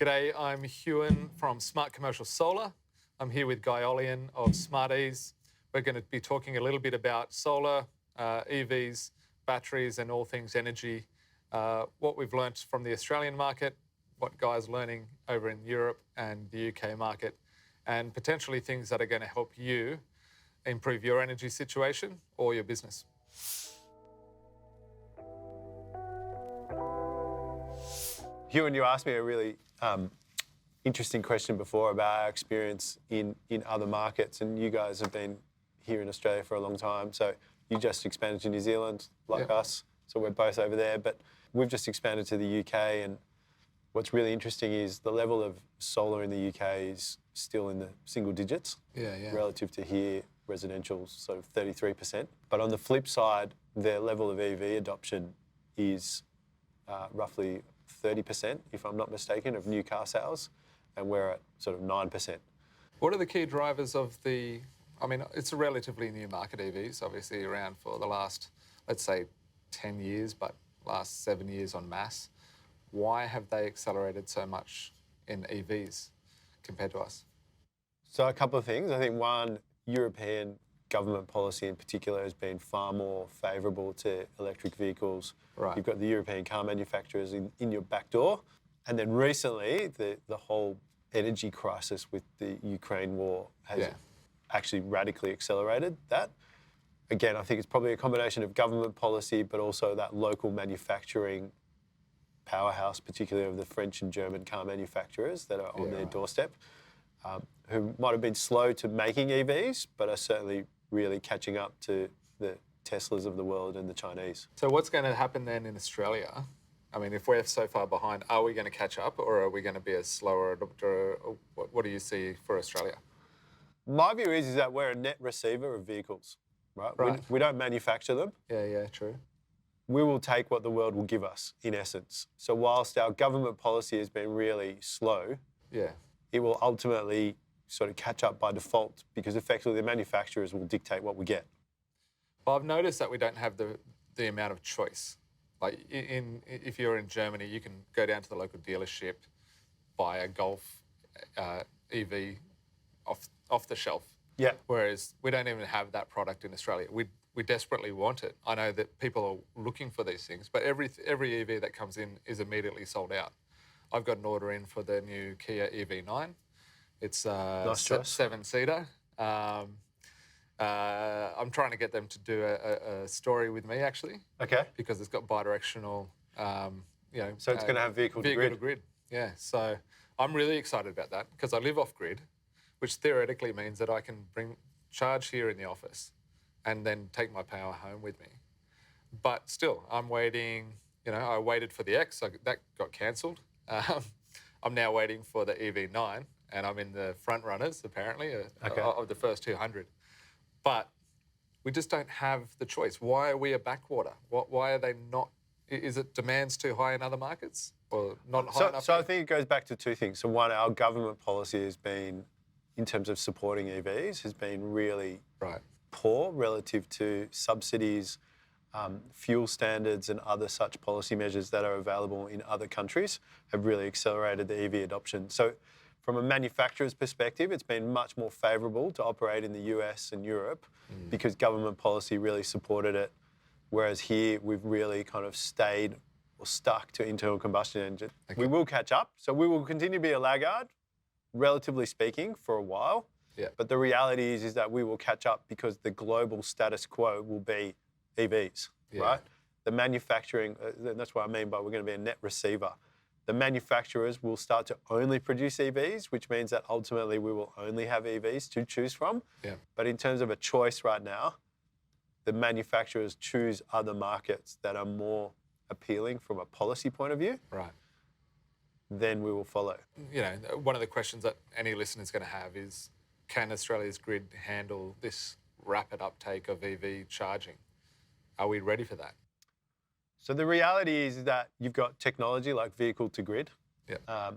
G'day, I'm Huon from Smart Commercial Solar. I'm here with Guy Olian of SmartEase. We're going to be talking a little bit about solar, EVs, batteries, and all things energy. What we've learnt from the Australian market, what Guy's learning over in Europe and the UK market, and potentially things that are going to help you improve your energy situation or your business. Huon, you asked me a really interesting question before about our experience in other markets, and you guys have been here in Australia for a long time. So you just expanded to New Zealand, like us, so we're both over there, but we've just expanded to the UK, and what's really interesting is the level of solar in the UK is still in the single digits relative to here, residential sort of 33%. But on the flip side, their level of EV adoption is roughly 30%, if I'm not mistaken, of new car sales, and we're at sort of 9%. What are the key drivers of it's a relatively new market, EVs, obviously around for the last, let's say, 10 years, but last 7 years en masse. Why have they accelerated so much in EVs compared to us? So a couple of things. I think one, European government policy in particular has been far more favourable to electric vehicles. Right. You've got the European car manufacturers in your back door. And then recently, the whole energy crisis with the Ukraine war has actually radically accelerated that. Again, I think it's probably a combination of government policy, but also that local manufacturing powerhouse, particularly of the French and German car manufacturers that are on their doorstep, who might have been slow to making EVs, but are certainly really catching up to the Teslas of the world and the Chinese. So what's going to happen then in Australia? I mean, if we're so far behind, are we going to catch up, or are we going to be a slower adopter? What do you see for Australia? My view is that we're a net receiver of vehicles, right? We don't manufacture them. Yeah, true. We will take what the world will give us, in essence. So whilst our government policy has been really slow, it will ultimately sort of catch up by default, because effectively the manufacturers will dictate what we get. Well, I've noticed that we don't have the amount of choice. Like if you're in Germany, you can go down to the local dealership, buy a Golf EV off the shelf. Yeah. Whereas we don't even have that product in Australia. We desperately want it. I know that people are looking for these things, but every EV that comes in is immediately sold out. I've got an order in for the new Kia EV9. It's a nice choice. 7-seater. I'm trying to get them to do a story with me, actually. Okay. Because it's got bidirectional, So it's going to have vehicle to grid. Yeah. So I'm really excited about that because I live off grid, which theoretically means that I can charge here in the office and then take my power home with me. But still, I'm waiting. I waited for the X. That got cancelled. I'm now waiting for the EV9, and I'm in the front runners, apparently, of the first 200. But we just don't have the choice. Why are we a backwater? Why are they not? Is it demand's too high in other markets or not high enough? So I think it goes back to two things. So one, our government policy has been, in terms of supporting EVs, has been really poor relative to subsidies, fuel standards and other such policy measures that are available in other countries have really accelerated the EV adoption. So from a manufacturer's perspective, it's been much more favourable to operate in the US and Europe because government policy really supported it, whereas here we've really kind of stayed or stuck to internal combustion engine. Okay. We will catch up, so we will continue to be a laggard, relatively speaking, for a while. Yeah. But the reality is that we will catch up because the global status quo will be EVs, right? The manufacturing, that's what I mean by we're going to be a net receiver. The manufacturers will start to only produce EVs, which means that ultimately we will only have EVs to choose from. Yeah. But in terms of a choice right now, the manufacturers choose other markets that are more appealing from a policy point of view. Right. Then we will follow. One of the questions that any listener is going to have is, can Australia's grid handle this rapid uptake of EV charging? Are we ready for that? So the reality is that you've got technology like vehicle to grid. Yeah.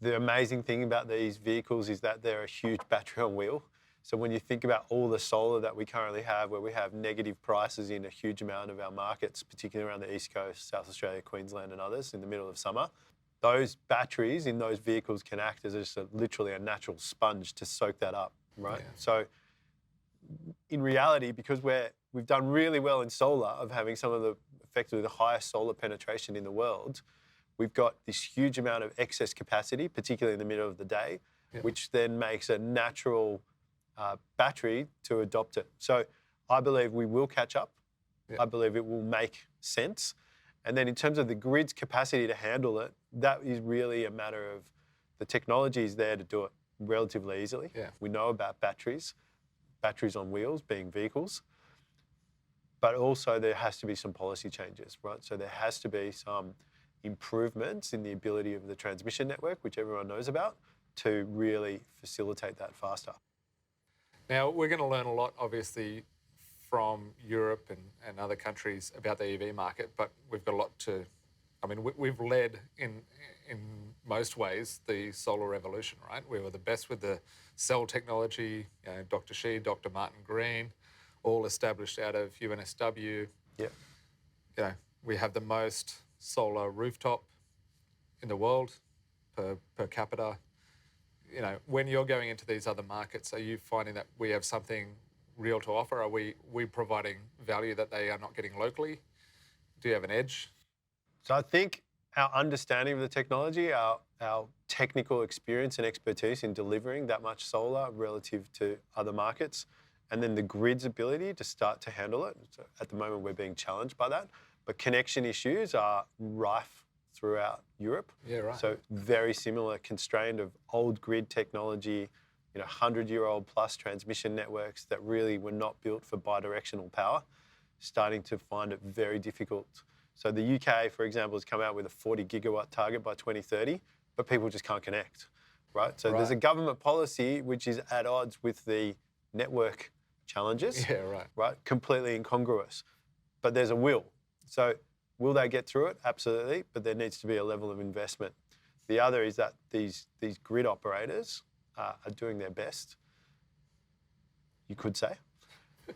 The amazing thing about these vehicles is that they're a huge battery on wheel. So when you think about all the solar that we currently have, where we have negative prices in a huge amount of our markets, particularly around the East Coast, South Australia, Queensland and others in the middle of summer, those batteries in those vehicles can act as literally a natural sponge to soak that up, right? Yeah. So in reality, because we've done really well in solar of having some of the effectively the highest solar penetration in the world, we've got this huge amount of excess capacity, particularly in the middle of the day, which then makes a natural battery to adopt it. So I believe we will catch up. I believe it will make sense. And then in terms of the grid's capacity to handle it, that is really a matter of the technology is there to do it relatively easily. Yeah. We know about batteries on wheels being vehicles, but also there has to be some policy changes, right? So there has to be some improvements in the ability of the transmission network, which everyone knows about, to really facilitate that faster. Now, we're going to learn a lot, obviously, from Europe and other countries about the EV market, but we've got a lot to, I mean, we've led in most ways the solar revolution, right? We were the best with the cell technology, Dr. Shi, Dr. Martin Green, all established out of UNSW. Yeah. We have the most solar rooftop in the world per capita. When you're going into these other markets, are you finding that we have something real to offer? Are we providing value that they are not getting locally? Do you have an edge? So I think our understanding of the technology, our technical experience and expertise in delivering that much solar relative to other markets, and then the grid's ability to start to handle it. So at the moment, we're being challenged by that. But connection issues are rife throughout Europe. Yeah, right. So very similar, constrained of old grid technology, 100-year-old plus transmission networks that really were not built for bidirectional power, starting to find it very difficult. So the UK, for example, has come out with a 40 gigawatt target by 2030, but people just can't connect, right? So there's a government policy which is at odds with the network challenges, right? Completely incongruous. But there's a will. So will they get through it? Absolutely, but there needs to be a level of investment. The other is that these grid operators are doing their best, you could say.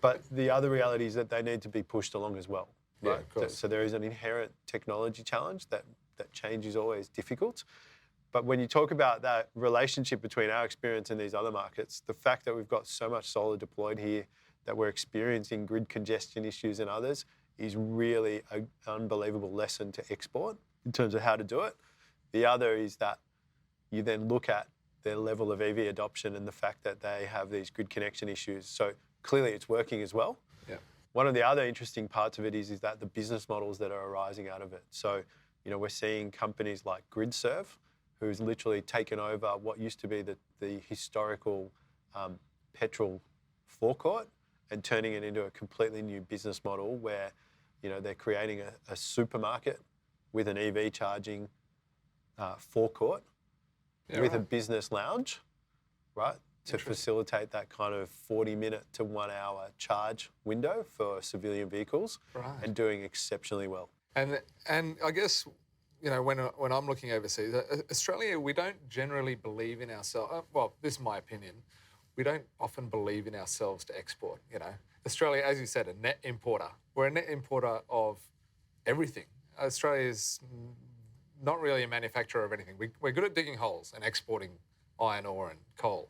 But the other reality is that they need to be pushed along as well. Right? Yeah, of course. So there is an inherent technology challenge that change is always difficult. But when you talk about that relationship between our experience and these other markets, the fact that we've got so much solar deployed here, that we're experiencing grid congestion issues and others, is really an unbelievable lesson to export in terms of how to do it. The other is that you then look at their level of EV adoption and the fact that they have these grid connection issues. So clearly it's working as well. Yeah. One of the other interesting parts of it is that the business models that are arising out of it. So, we're seeing companies like GridServe, who's literally taken over what used to be the historical petrol forecourt and turning it into a completely new business model where, they're creating a supermarket with an EV charging forecourt with a business lounge, right? To facilitate that kind of 40-minute to 1 hour charge window for civilian vehicles, and doing exceptionally well. And I guess, when I'm looking overseas, Australia, we don't generally believe in ourselves. Well, this is my opinion. We don't often believe in ourselves to export. Australia, as you said, a net importer. We're a net importer of everything. Australia is not really a manufacturer of anything. We're good at digging holes and exporting iron ore and coal.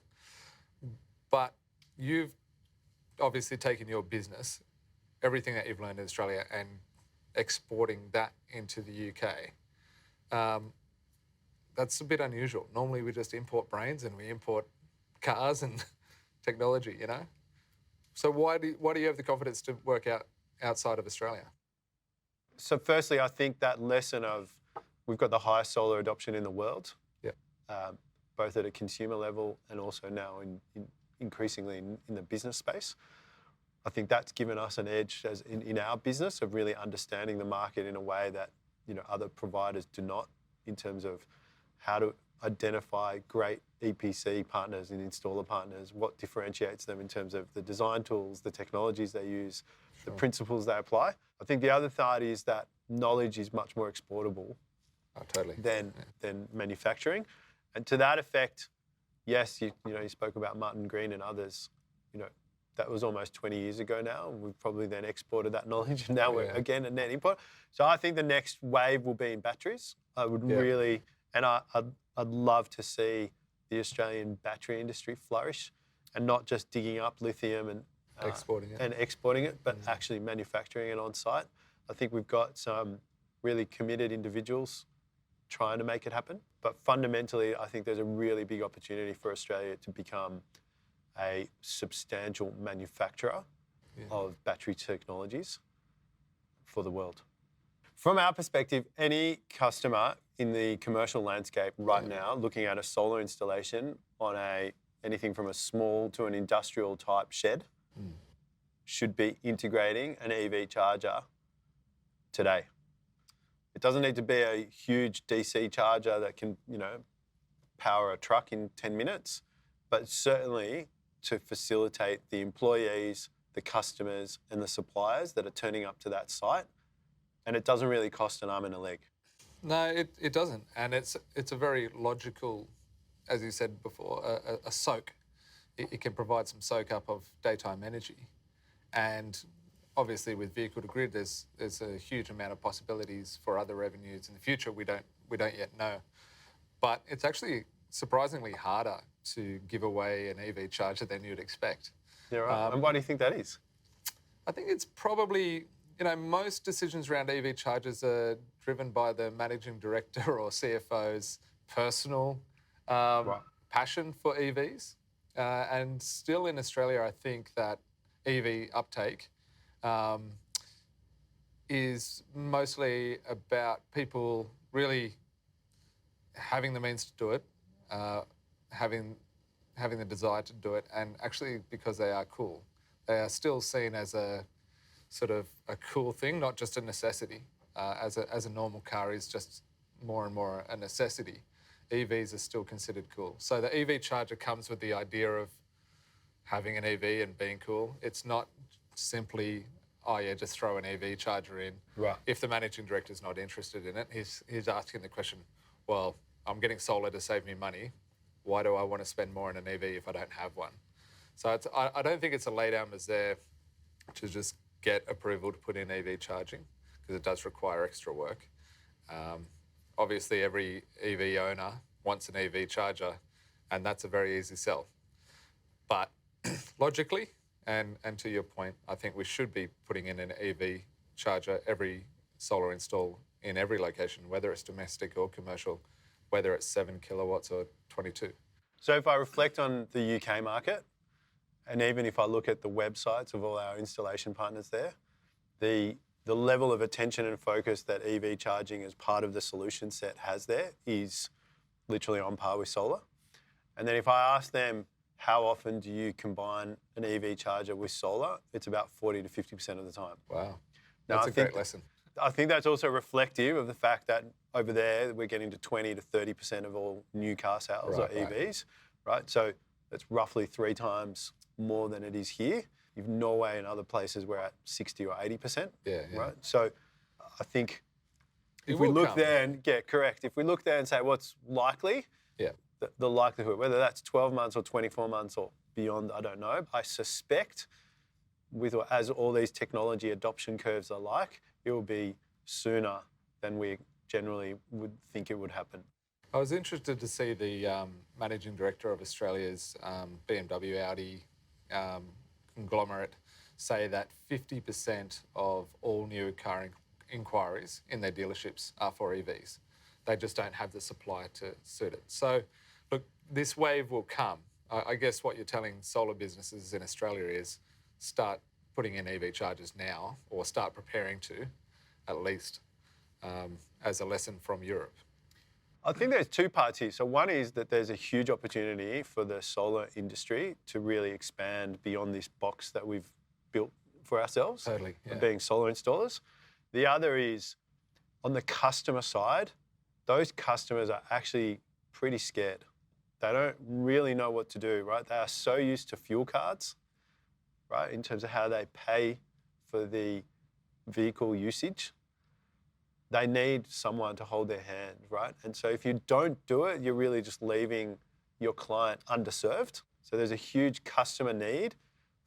But you've obviously taken your business, everything that you've learned in Australia, and exporting that into the UK. That's a bit unusual. Normally we just import brains and we import cars and technology, So why do you have the confidence to work outside of Australia? So firstly, I think that lesson of we've got the highest solar adoption in the world, both at a consumer level and also now increasingly in the business space. I think that's given us an edge in our business of really understanding the market in a way that other providers do not, in terms of how to identify great EPC partners and installer partners, what differentiates them in terms of the design tools, the technologies they use, the principles they apply. I think the other side is that knowledge is much more exportable than manufacturing. And to that effect, yes, you spoke about Martin Green and others. That was almost 20 years ago now. We've probably then exported that knowledge, and now we're again a net import. So I think the next wave will be in batteries. I would really, And I'd love to see the Australian battery industry flourish, and not just digging up lithium and exporting it, but actually manufacturing it on site. I think we've got some really committed individuals trying to make it happen. But fundamentally, I think there's a really big opportunity for Australia to become a substantial manufacturer of battery technologies for the world. From our perspective, any customer in the commercial landscape right now looking at a solar installation on anything from a small to an industrial type shed should be integrating an EV charger today. It doesn't need to be a huge DC charger that can, power a truck in 10 minutes, but certainly to facilitate the employees, the customers and the suppliers that are turning up to that site. And it doesn't really cost an arm and a leg. No, it doesn't. And it's a very logical, as you said before, a soak. It can provide some soak up of daytime energy. And obviously with vehicle to grid, there's a huge amount of possibilities for other revenues in the future we don't yet know. But it's actually surprisingly harder to give away an EV charger than you'd expect. Yeah, right. And why do you think that is? I think it's probably, most decisions around EV chargers are driven by the managing director or CFO's personal passion for EVs. And still in Australia, I think that EV uptake is mostly about people really having the means to do it, having the desire to do it, and actually because they are cool. They are still seen as a sort of a cool thing, not just a necessity. As a normal car is just more and more a necessity. EVs are still considered cool. So the EV charger comes with the idea of having an EV and being cool. It's not simply, just throw an EV charger in. Right. If the managing director's not interested in it, he's asking the question, well, I'm getting solar to save me money. Why do I want to spend more on an EV if I don't have one? So I don't think it's a lay down misère to just get approval to put in EV charging, because it does require extra work. Obviously, every EV owner wants an EV charger, and that's a very easy sell. But logically, and to your point, I think we should be putting in an EV charger every solar install in every location, whether it's domestic or commercial, whether it's 7 kilowatts or 22. So if I reflect on the UK market, and even if I look at the websites of all our installation partners there, the level of attention and focus that EV charging as part of the solution set has there is literally on par with solar. And then if I ask them, how often do you combine an EV charger with solar? It's about 40 to 50% of the time. Wow, that's a great lesson. I think that's also reflective of the fact that over there, we're getting to 20 to 30% of all new car sales are EVs, right? So that's roughly 3 times more than it is here. If Norway and other places, we're at 60 or 80%, right? So I think if we look there and, correct. If we look there and say what's likely, the likelihood, whether that's 12 months or 24 months or beyond, I don't know. I suspect as all these technology adoption curves are like, it will be sooner than we generally would think it would happen. I was interested to see the managing director of Australia's BMW Audi conglomerate say that 50% of all new car inquiries in their dealerships are for EVs. They just don't have the supply to suit it. So, look, this wave will come. I guess what you're telling solar businesses in Australia is start putting in EV chargers now, or start preparing to, at least, as a lesson from Europe. I think there's 2 parts here. So one is that there's a huge opportunity for the solar industry to really expand beyond this box that we've built for ourselves, being solar installers. The other is on the customer side, those customers are actually pretty scared. They don't really know what to do, right? They are so used to fuel cards, right, in terms of how they pay for the vehicle usage. They need someone to hold their hand, right? And so if you don't do it, you're really just leaving your client underserved. So there's a huge customer need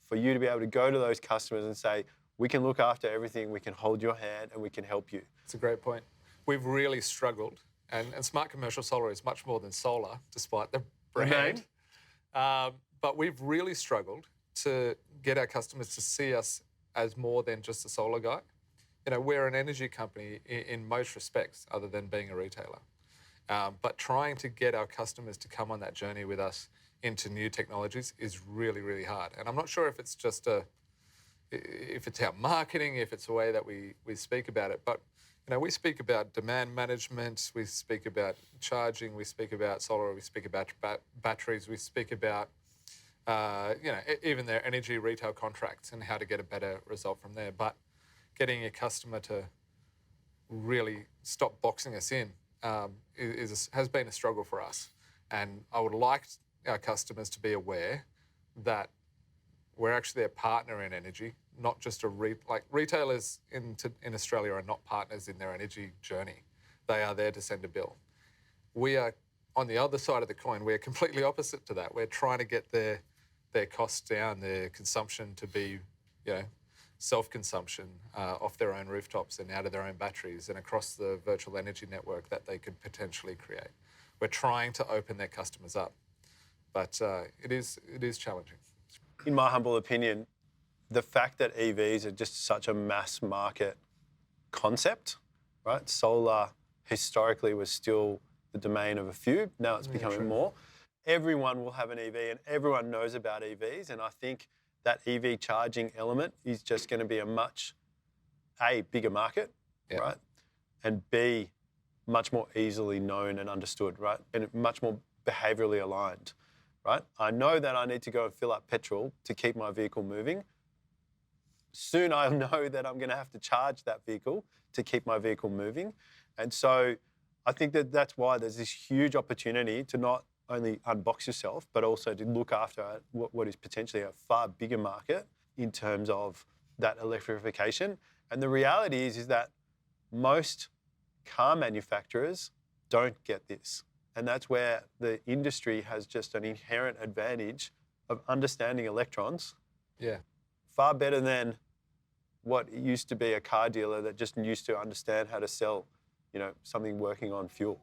for you to be able to go to those customers and say, we can look after everything, we can hold your hand and we can help you. It's a great point. We've really struggled And smart commercial solar is much more than solar, despite the The brand. name. But we've really struggled to get our customers to see us as more than just a solar guy. You know, we're an energy company in most respects, other than being a retailer. But trying to get our customers to come on that journey with us into new technologies is really, really hard. And I'm not sure if it's just if it's our marketing, if it's the way that we speak about it. But, you know, we speak about demand management, we speak about charging, we speak about solar, we speak about batteries, we speak about, you know, even their energy retail contracts and how to get a better result from there. But getting a customer to really stop boxing us in has been a struggle for us. And I would like our customers to be aware that we're actually a partner in energy, not just retailers in Australia are not partners in their energy journey. They are there to send a bill. We are on the other side of the coin. We're completely opposite to that. We're trying to get their costs down, their consumption to be, you know, self-consumption off their own rooftops and out of their own batteries and across the virtual energy network that they could potentially create. We're trying to open their customers up, but it is challenging. In my humble opinion, the fact that EVs are just such a mass market concept, right? Solar historically was still the domain of a few. Now it's becoming more. Everyone will have an EV and everyone knows about EVs. And I think that EV charging element is just going to be a bigger market, right? And B, much more easily known and understood, right? And much more behaviourally aligned, right? I know that I need to go and fill up petrol to keep my vehicle moving. Soon I know that I'm going to have to charge that vehicle to keep my vehicle moving. And so I think that that's why there's this huge opportunity to not only unbox yourself, but also to look after what is potentially a far bigger market in terms of that electrification. And the reality is that most car manufacturers don't get this. And that's where the industry has just an inherent advantage of understanding electrons. Yeah. Far better than what used to be a car dealer that just used to understand how to sell, you know, something working on fuel.